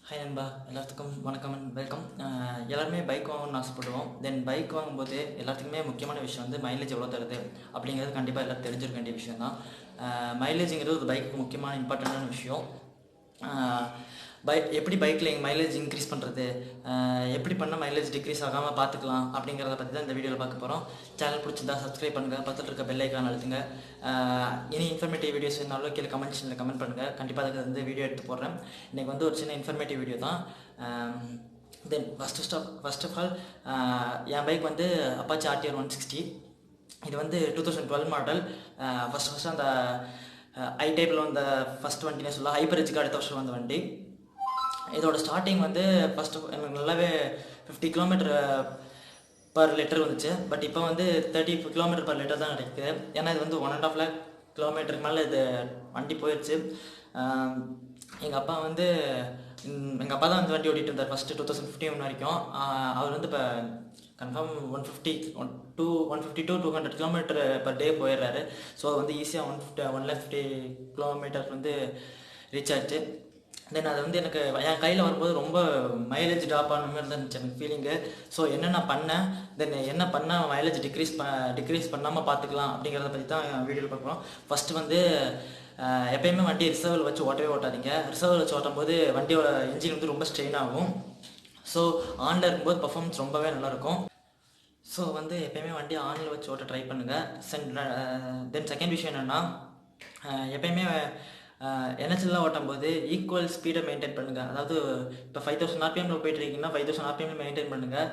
Hi நண்பா, எல்லாத்துக்கும் வணக்கம் அண்ட் வெல்கம். எல்லாருமே பைக் வாங்கணும்னு ஆசைப்படுவோம். தென் பைக் வாங்கும்போது எல்லாத்துக்குமே முக்கியமான விஷயம் வந்து மைலேஜ் எவ்வளோ தருது அப்படிங்கிறது கண்டிப்பாக எல்லாம் தெரிஞ்சிருக்க வேண்டிய விஷயம் தான். மைலேஜுங்கிறது ஒரு பைக்கு முக்கியமான இம்பார்ட்டண்டான விஷயம். எப்படி பைக்கில் எங்கள் மைலேஜ் இன்க்ரீஸ் பண்ணுறது, எப்படி பண்ணால் மைலேஜ் டிக்ரீஸ் ஆகாமல் பார்த்துக்கலாம் அப்படிங்கிறத பற்றி தான் இந்த வீடியோவில் பார்க்க போகிறோம். சேனல் பிடிச்சிருந்தா சப்ஸ்கிரைப் பண்ணுங்கள், பக்கத்தில் இருக்க பெல் ஐக்கான் அழுத்துங்க. இனி இன்ஃபர்மேட்டிவ் வீடியோஸ் வேணாலும் கீழே கமெண்ட்ஸில் கமெண்ட் பண்ணுங்கள், கண்டிப்பாக அதுக்கு வந்து வீடியோ எடுத்து போடுறேன். இன்றைக்கி வந்து ஒரு சின்ன இன்ஃபர்மேட்டிவ் வீடியோ தான். தென் ஃபஸ்ட் ஆஃப் ஆல் என் பைக் வந்து அப்பாச்சி RTR 160. இது வந்து 2012 மாடல். ஃபஸ்ட்டு அந்த ஐ டைப்பில் வந்த ஃபஸ்ட் வண்டினே சொல்லலாம். ஹைப்பர் எஜ்ஜுக்கு அடுத்த வருஷம் வந்த வண்டி. இதோட ஸ்டார்டிங் வந்து ஃபஸ்ட்டு எனக்கு நல்லாவே 50 கிலோமீட்டர் பர் லிட்டர் வந்துச்சு. பட் இப்போ வந்து 30 கிலோமீட்டர் பர் லிட்டர் தான் கிடைக்குது. ஏன்னா இது வந்து 1.5 lakh கிலோமீட்டருக்கு மேலே இது வண்டி போயிடுச்சு. எங்கள் அப்பா தான் வந்து வண்டி ஓட்டிகிட்டு இருந்தார் ஃபஸ்ட்டு 2015 வரைக்கும். அவர் வந்து இப்போ confirm 150 to 200 kilometre per day போயிடுறாரு. ஸோ வந்து ஈஸியாக 150 கிலோமீட்டர் வந்து ரீச் ஆச்சு. தென் அது வந்து எனக்கு என் கையில் வரும்போது ரொம்ப மைலேஜ் ட்ராப் ஆன மாதிரி இருந்துச்சு எனக்கு ஃபீலிங்கு. ஸோ என்ன பண்ணேன், தென் என்ன பண்ணால் மைலேஜ் டிக்ரீஸ் பண்ணாமல் பார்த்துக்கலாம் அப்படிங்கிறத பற்றி தான் வீடியோவில் பார்க்குறோம். ஃபஸ்ட்டு வந்து எப்பயுமே வண்டி ரிசர்வில் வச்சு ஓட்டாதீங்க. ரிசர்வில் வச்சு ஓட்டும் போது வண்டியோட இன்ஜின் வந்து ரொம்ப ஸ்ட்ரெயின் ஆகும். ஸோ ஆனில் இருக்கும்போது பர்ஃபார்மன்ஸ் ரொம்பவே நல்லாயிருக்கும். ஸோ வந்து எப்பயுமே வண்டி ஆனில் வச்சு ஓட்ட ட்ரை பண்ணுங்கள். தென் செகண்ட் விஷயம் என்னென்னா, எப்பயுமே NHLலாம் ஓட்டும் போது ஈக்குவல் ஸ்பீடை மெயின்டைன் பண்ணுங்கள். அதாவது இப்போ 5000 RPM போயிட்டு இருக்கீங்கன்னா 5000 RPM மெயின்டைன் பண்ணுங்கள்.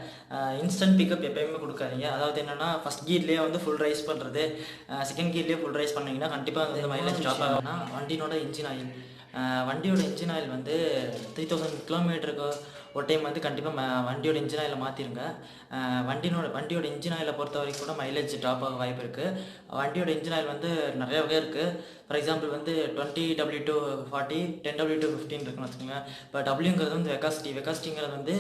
இன்ஸ்டன்ட் பிக்கப் எப்பயுமே கொடுக்காதீங்க. அதாவது என்னென்னா, ஃபஸ்ட் கியர்லேயே வந்து ஃபுல் ரைஸ் பண்ணுறது, செகண்ட் கியர்லேயே ஃபுல் ரைஸ் பண்ணிங்கன்னா கண்டிப்பாக வந்து மைலேஜ் ட்ராப் ஆகும்னா வண்டியோட இன்ஜின் ஆயில் வந்து 3000 கிலோமீட்டருக்கு ஒரு டைம் வந்து கண்டிப்பாக வண்டியோட இன்ஜின் ஆயிலை மாற்றிருங்க. வண்டியோட இன்ஜின் ஆயிலை பொறுத்த வரைக்கும் கூட மைலேஜ் ட்ராப் ஆக வாய்ப்பு இருக்குது. வண்டியோட இன்ஜின் ஆயில் வந்து நிறைய வகை இருக்குது. ஃபார் எக்ஸாம்பிள் வந்து 20W240, 10W215 இருக்குன்னு வச்சுக்கோங்க. இப்போ டபிள்யூங்கிறது வந்து வெக்காசிட்டிங்கிறது வந்து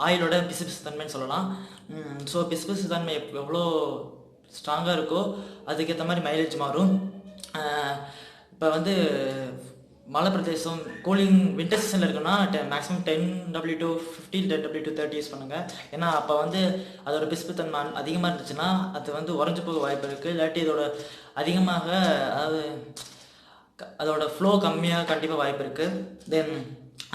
ஆயிலோட பிசுபிசு தன்மைன்னு சொல்லலாம். ஸோ பிசுபிசு தன்மை எவ்வளோ ஸ்ட்ராங்காக இருக்கோ அதுக்கேற்ற மாதிரி மைலேஜ் மாறும். இப்போ வந்து மலை பிரதேசம் கூலிங் வின்டர் சீசனில் இருக்குன்னா மேக்ஸிமம் 10W250, 10W230 யூஸ் பண்ணுங்கள். ஏன்னா அப்போ வந்து அதோட பிசுப்புத்தன்மை அதிகமாக இருந்துச்சுன்னா அது வந்து உறைஞ்சி போக வாய்ப்பு இருக்குது. இல்லாட்டி இதோட அதிகமாக அதாவது அதோட ஃப்ளோ கம்மியாக கண்டிப்பாக வாய்ப்பு இருக்குது. தென்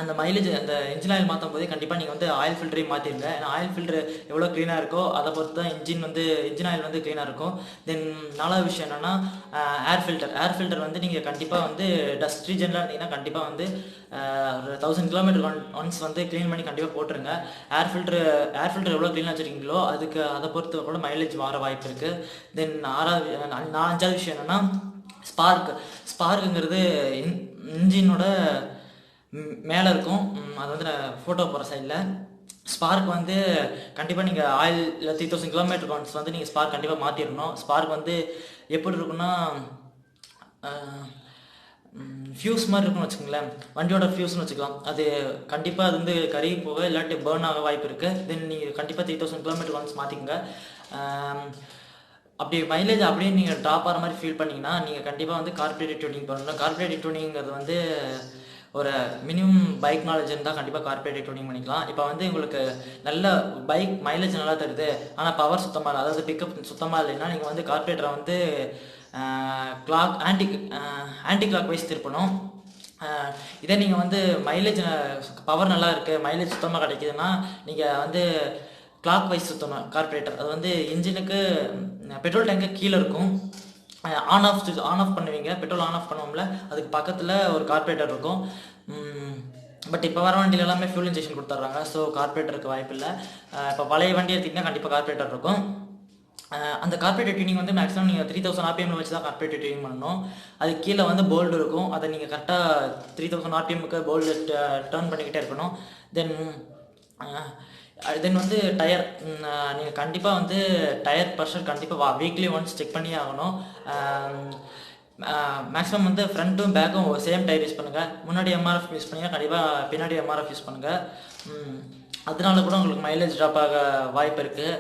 அந்த மைலேஜ் அந்த இன்ஜின் ஆயில் மாற்றும் போதே கண்டிப்பாக நீங்கள் வந்து ஆயில் ஃபில்டரையும் மாற்றிடுங்க. ஏன்னா ஆயில் ஃபில்ட்ரு எவ்வளோ க்ளீனாக இருக்கோ அதை பொறுத்து தான் இன்ஜின் ஆயில் வந்து க்ளீனாக இருக்கும். தென் நாலாவது விஷயம் என்னென்னா, ஏர் ஃபில்டர் வந்து நீங்கள் கண்டிப்பாக வந்து டஸ்ட் ரீஜன்லாம் இருந்தீங்கன்னா கண்டிப்பாக வந்து ஒரு 1000 கிலோமீட்டர் ஒன்ஸ் வந்து க்ளீன் பண்ணி கண்டிப்பாக போட்டுருங்க. ஏர் ஃபில்டர் எவ்வளோ க்ளீனாக வச்சுருக்கீங்களோ அதை பொறுத்து கூட மைலேஜ் மாற வாய்ப்பு இருக்குது. தென் அஞ்சாவது விஷயம் என்னென்னா, ஸ்பார்க்குங்கிறது இன்ஜினோட மேலே இருக்கும். அது வந்து நான் ஃபோட்டோ போகிற சைடில் ஸ்பார்க் வந்து கண்டிப்பாக நீங்கள் ஆயில் 3000 கிலோமீட்டர் ஒன்ஸ் வந்து நீங்கள் ஸ்பார்க் கண்டிப்பாக மாற்றிடணும். ஸ்பார்க் வந்து எப்படி இருக்குன்னா, ஃபியூஸ் மாதிரி இருக்குன்னு வச்சுக்கோங்களேன். வண்டியோட ஃபியூஸ்னு வச்சுக்கலாம். அது கண்டிப்பாக அது வந்து கருகி போக இல்லாட்டி பேர்ன் ஆக வாய்ப்பு இருக்குது. தென் நீங்கள் கண்டிப்பாக 3000 கிலோமீட்டர் ஒன்ஸ் மாற்றிக்கோங்க. அப்படி மைலேஜ் அப்படியே நீங்கள் ட்ராப் ஆகிற மாதிரி ஃபீல் பண்ணிங்கன்னா நீங்கள் கண்டிப்பாக வந்து கார்பரேட்டிவ் டியூனிங் பண்ணணும். கார்பரேட்டிவ் டியூனிங்கிறது வந்து ஒரு மினிமம் பைக் நாலேஜ் இருந்தால் கண்டிப்பாக கார்பரேட்டிவ் டியூனிங் பண்ணிக்கலாம். இப்போ வந்து உங்களுக்கு நல்ல பைக் மைலேஜ் நல்லா தருது ஆனால் பவர் சுத்தமாக இல்லை, அதாவது பிக்கப் சுத்தமாக இல்லைன்னா நீங்கள் வந்து கார்பரேட்டரை வந்து ஆன்டி கிளாக் வைஸ் திருப்பணும். இதே நீங்கள் வந்து மைலேஜ் பவர் நல்லா இருக்குது, மைலேஜ் சுத்தமாக கிடைக்குதுன்னா நீங்கள் வந்து கிளாக் வைஸ் சுத்தணும் கார்பரேட்டர். அது வந்து இன்ஜினுக்கு பெட்ரோல் டேங்க்கு கீழே இருக்கும். ஆன் ஆஃப் பண்ணுவீங்க, பெட்ரோல் ஆன் ஆஃப் பண்ணுவோம்ல, அதுக்கு பக்கத்தில் ஒரு கார்பரேட்டர் இருக்கும். பட் இப்போ வர வண்டியில் எல்லாமே ஃபியூல் இன்ஜெக்ஷன் கொடுத்துட்றாங்க. ஸோ கார்பரேட்டருக்கு வாய்ப்பு இல்லை. இப்போ பழைய வண்டி எடுத்திங்கன்னா கண்டிப்பாக கார்பரேட்டர் இருக்கும். அந்த கார்பரேட்டர் டியூனிங் வந்து மேக்ஸிமம் நீங்கள் 3000 RPM வச்சு தான் கார்பரேட்டர் டியூனிங் பண்ணணும். அது கீழே வந்து போல்டு இருக்கும். அதை நீங்கள் கரெக்டாக 3000 RPMக்கு போல்டு டர்ன் பண்ணிக்கிட்டே இருக்கணும். தென் வந்து டயர், நீங்கள் கண்டிப்பாக வந்து டயர் ப்ரெஷர் கண்டிப்பாக வீக்லி ஒன்ஸ் செக் பண்ணியே ஆகணும். மேக்ஸிமம் வந்து ஃப்ரண்ட்டும் பேக்கும் சேம் டயர் யூஸ் பண்ணுங்கள். முன்னாடி MRF யூஸ் பண்ணிங்கன்னா கண்டிப்பாக பின்னாடி MRF யூஸ் பண்ணுங்கள். அதனால கூட உங்களுக்கு மைலேஜ் ட்ராப் ஆக வாய்ப்பு இருக்குது.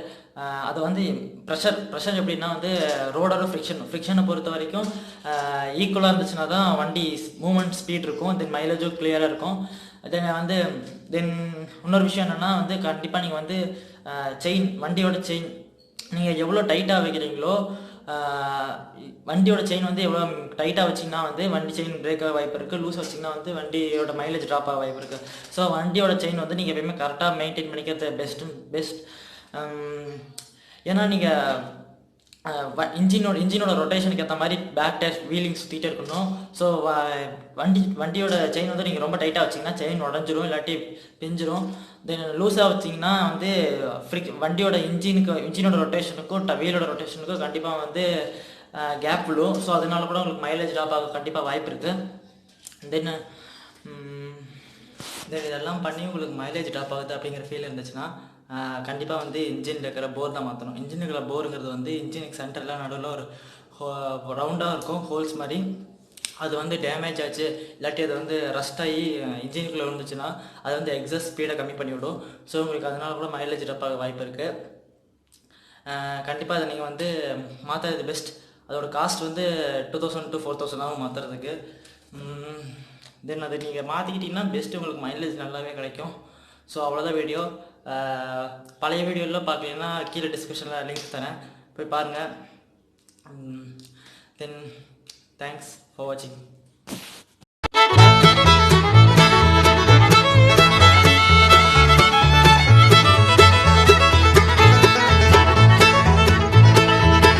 அது வந்து ப்ரெஷர் எப்படின்னா வந்து ரோடோட ஃப்ரிக்ஷனை பொறுத்த வரைக்கும் ஈக்குவலாக இருந்துச்சுன்னா தான் வண்டி மூவ்மெண்ட் ஸ்பீட் இருக்கும், தென் மைலேஜும் கிளியராக இருக்கும். தென் இன்னொரு விஷயம் என்னென்னா வந்து கண்டிப்பாக நீங்கள் வந்து வண்டியோட செயின் நீங்கள் எவ்வளோ டைட்டாக வைக்கிறீங்களோ, வண்டியோட செயின் வந்து எவ்வளோ டைட்டாக வச்சிங்கன்னா வந்து வண்டி செயின் பிரேக் ஆக வாய்ப்பு இருக்குது, லூஸ் வச்சிங்கன்னா வந்து வண்டியோட மைலேஜ் ட்ராப் ஆக வாய்ப்பு இருக்குது. ஸோ வண்டியோட செயின் வந்து நீங்கள் எப்பயுமே கரெக்டாக மெயின்டைன் பண்ணிக்கிறது பெஸ்ட். ஏன்னா நீங்கள் இன்ஜினோட ரொட்டேஷனுக்கு ஏற்ற மாதிரி பேக் டயர் வீலிங் சுற்றிட்டே இருக்கணும். ஸோ வண்டியோட செயின் வந்து நீங்கள் ரொம்ப டைட்டாக வச்சிங்கன்னா செயின் உடஞ்சிரும், இல்லாட்டி பிஞ்சிரும். தென் லூஸாக வச்சிங்கன்னா வந்து வண்டியோட இன்ஜினோட ரொட்டேஷனுக்கும் வீலோட ரொட்டேஷனுக்கும் கண்டிப்பாக வந்து கேப் விழும். ஸோ அதனால கூட உங்களுக்கு மைலேஜ் ட்ராப் ஆக கண்டிப்பாக வாய்ப்பு இருக்குது. தென் இதெல்லாம் பண்ணி உங்களுக்கு மைலேஜ் ட்ராப் ஆகுது அப்படிங்கிற ஃபீல் இருந்துச்சுன்னா கண்டிப்பாக வந்து இன்ஜினில் இருக்கிற போர் தான் மாற்றணும். இன்ஜினில் இருக்கிற போருங்கிறது வந்து இன்ஜினுக்கு சென்டரில் நடுவில் ஒரு ரவுண்டாக இருக்கும் ஹோல்ஸ் மாதிரி. அது வந்து டேமேஜ் ஆச்சு, இல்லாட்டி அது வந்து ரஸ்ட் ஆகி இன்ஜினுக்குள்ளே விழுந்துச்சுன்னா அது வந்து எக்ஸாஸ்ட் ஸ்பீடை கம்மி பண்ணிவிடும். ஸோ உங்களுக்கு அதனால கூட மைலேஜ் ட்ராப் ஆக வாய்ப்பு இருக்குது. கண்டிப்பாக அதை நீங்கள் வந்து மாற்றுறது பெஸ்ட். அதோட காஸ்ட் வந்து 2000 to 4000 ஆகும் மாற்றுறதுக்கு. தென் அதை நீங்கள் மாற்றிக்கிட்டிங்கன்னா பெஸ்ட்டு, உங்களுக்கு மைலேஜ் நல்லாவே கிடைக்கும். ஸோ அவ்வளோதான் வீடியோ. பழைய வீடியோலாம் பார்க்கலன்னா கீழே டிஸ்கிரிப்ஷனில் லிங்க் தரேன், போய் பாருங்கள். தென் தேங்க்ஸ் ஃபார் வாட்சிங்.